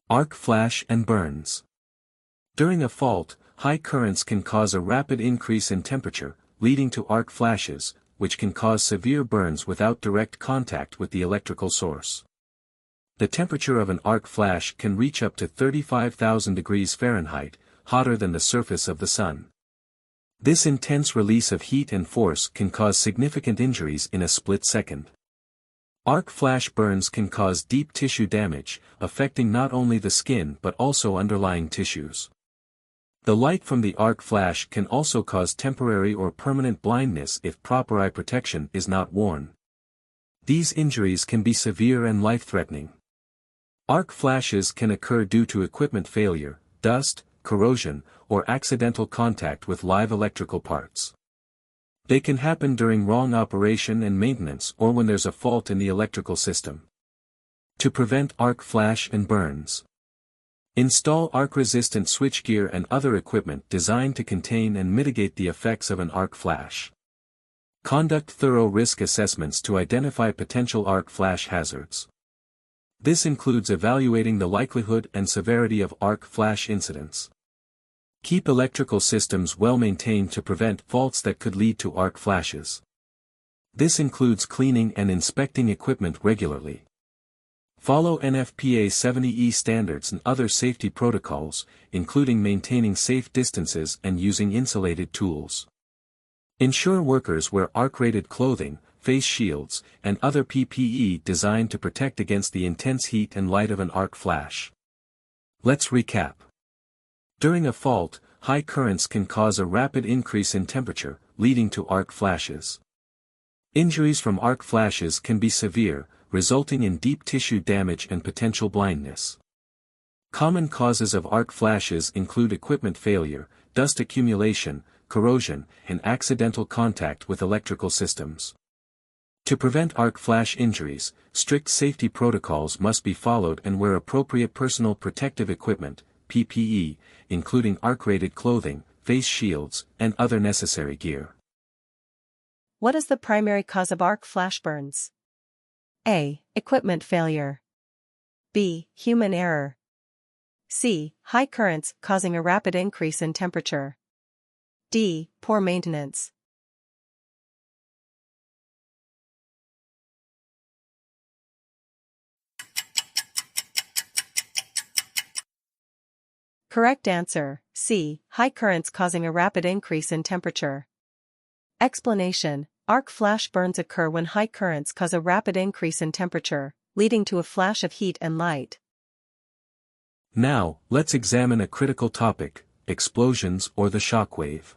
Arc flash and burns. During a fault, high currents can cause a rapid increase in temperature, leading to arc flashes, which can cause severe burns without direct contact with the electrical source. The temperature of an arc flash can reach up to 35,000 degrees Fahrenheit, hotter than the surface of the sun. This intense release of heat and force can cause significant injuries in a split second. Arc flash burns can cause deep tissue damage, affecting not only the skin but also underlying tissues. The light from the arc flash can also cause temporary or permanent blindness if proper eye protection is not worn. These injuries can be severe and life-threatening. Arc flashes can occur due to equipment failure, dust, corrosion, or accidental contact with live electrical parts. They can happen during wrong operation and maintenance or when there's a fault in the electrical system. To prevent arc flash and burns, install arc-resistant switchgear and other equipment designed to contain and mitigate the effects of an arc flash. Conduct thorough risk assessments to identify potential arc flash hazards. This includes evaluating the likelihood and severity of arc flash incidents. Keep electrical systems well maintained to prevent faults that could lead to arc flashes. This includes cleaning and inspecting equipment regularly. Follow NFPA 70E standards and other safety protocols, including maintaining safe distances and using insulated tools. Ensure workers wear arc-rated clothing, face shields, and other PPE designed to protect against the intense heat and light of an arc flash. Let's recap. During a fault, high currents can cause a rapid increase in temperature, leading to arc flashes. Injuries from arc flashes can be severe, resulting in deep tissue damage and potential blindness. Common causes of arc flashes include equipment failure, dust accumulation, corrosion, and accidental contact with electrical systems. To prevent arc flash injuries, strict safety protocols must be followed and wear appropriate personal protective equipment, PPE, including arc-rated clothing, face shields, and other necessary gear. What is the primary cause of arc flash burns? A. Equipment failure. B. Human error. C. High currents causing a rapid increase in temperature. D. Poor maintenance. Correct answer, C. High currents causing a rapid increase in temperature. Explanation: arc flash burns occur when high currents cause a rapid increase in temperature, leading to a flash of heat and light. Now, let's examine a critical topic: explosions or the shock wave.